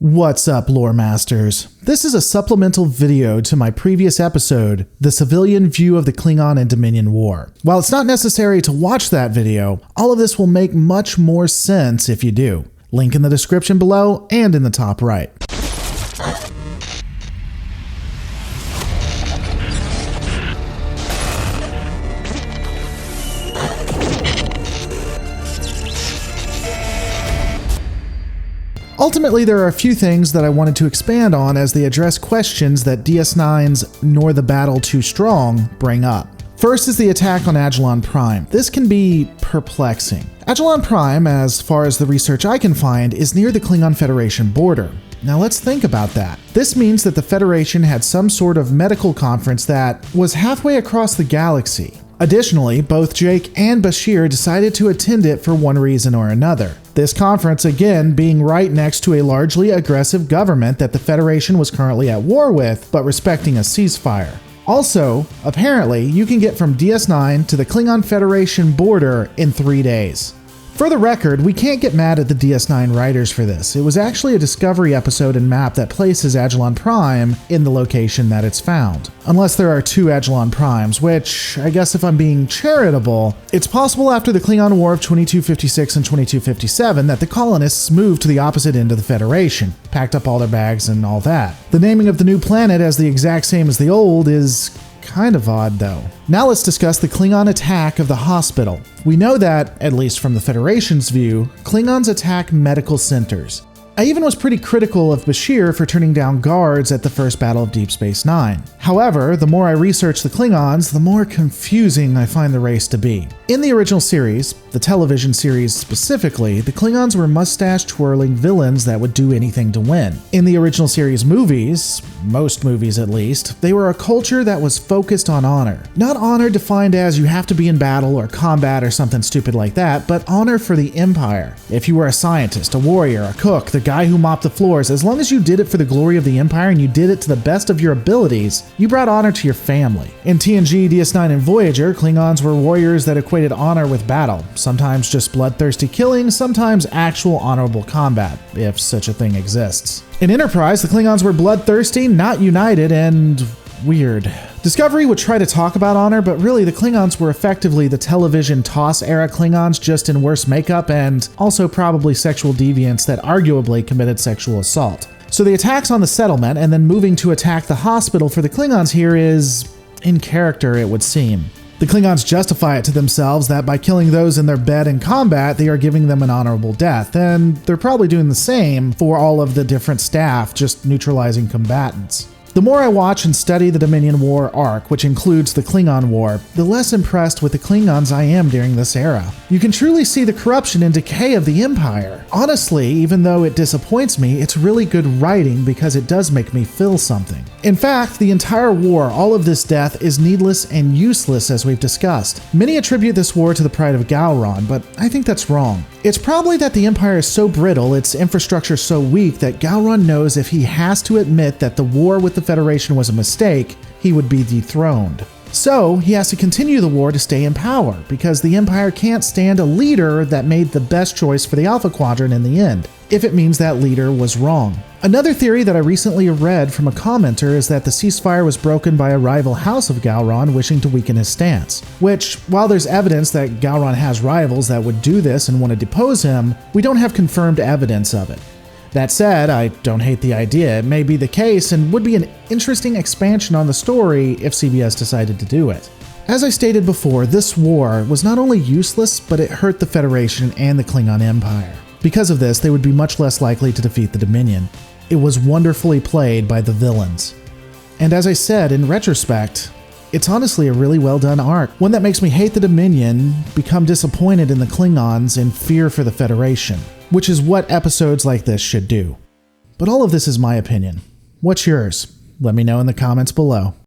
What's up, lore masters? This is a supplemental video to my previous episode, The Civilian View of the Klingon and Dominion War. While it's not necessary to watch that video, all of this will make much more sense if you do. Link in the description below and in the top right. Ultimately, there are a few things that I wanted to expand on as they address questions that DS9's Nor the Battle Too Strong bring up. First is the attack on Agilon Prime. This can be perplexing. Agilon Prime, as far as the research I can find, is near the Klingon Federation border. Now let's think about that. This means that the Federation had some sort of medical conference that was halfway across the galaxy. Additionally, both Jake and Bashir decided to attend it for one reason or another. This conference, again, being right next to a largely aggressive government that the Federation was currently at war with, but respecting a ceasefire. Also, apparently, you can get from DS9 to the Klingon Federation border in 3 days. For the record, we can't get mad at the DS9 writers for this. It was actually a Discovery episode and map that places Agilon Prime in the location that it's found. Unless there are two Agilon Primes, which, I guess if I'm being charitable, it's possible after the Klingon War of 2256 and 2257 that the colonists moved to the opposite end of the Federation, packed up all their bags and all that. The naming of the new planet as the exact same as the old is kind of odd, though. Now let's discuss the Klingon attack of the hospital. We know that, at least from the Federation's view, Klingons attack medical centers. I even was pretty critical of Bashir for turning down guards at the first battle of Deep Space Nine. However, the more I research the Klingons, the more confusing I find the race to be. In the original series, the television series specifically, the Klingons were mustache-twirling villains that would do anything to win. In the original series movies, most movies at least, they were a culture that was focused on honor. Not honor defined as you have to be in battle or combat or something stupid like that, but honor for the Empire. If you were a scientist, a warrior, a cook, the guy who mopped the floors, as long as you did it for the glory of the Empire and you did it to the best of your abilities, you brought honor to your family. In TNG, DS9, and Voyager, Klingons were warriors that equated honor with battle. Sometimes just bloodthirsty killing, sometimes actual honorable combat, if such a thing exists. In Enterprise, the Klingons were bloodthirsty, not united, and weird. Discovery would try to talk about honor, but really the Klingons were effectively the television TOS-era Klingons, just in worse makeup and also probably sexual deviants that arguably committed sexual assault. So the attacks on the settlement and then moving to attack the hospital for the Klingons here is in character, it would seem. The Klingons justify it to themselves that by killing those in their bed in combat, they are giving them an honorable death, and they're probably doing the same for all of the different staff, just neutralizing combatants. The more I watch and study the Dominion War arc, which includes the Klingon War, the less impressed with the Klingons I am during this era. You can truly see the corruption and decay of the Empire. Honestly, even though it disappoints me, it's really good writing because it does make me feel something. In fact, the entire war, all of this death, is needless and useless as we've discussed. Many attribute this war to the pride of Gowron, but I think that's wrong. It's probably that the Empire is so brittle, its infrastructure so weak, that Gowron knows if he has to admit that the war with the Federation was a mistake, he would be dethroned. So, he has to continue the war to stay in power, because the Empire can't stand a leader that made the best choice for the Alpha Quadrant in the end, if it means that leader was wrong. Another theory that I recently read from a commenter is that the ceasefire was broken by a rival house of Gowron wishing to weaken his stance. Which, while there's evidence that Gowron has rivals that would do this and want to depose him, we don't have confirmed evidence of it. That said, I don't hate the idea. It may be the case and would be an interesting expansion on the story if CBS decided to do it. As I stated before, this war was not only useless, but it hurt the Federation and the Klingon Empire. Because of this, they would be much less likely to defeat the Dominion. It was wonderfully played by the villains. And as I said, in retrospect, it's honestly a really well done arc, one that makes me hate the Dominion, become disappointed in the Klingons, and fear for the Federation, which is what episodes like this should do. But all of this is my opinion. What's yours? Let me know in the comments below.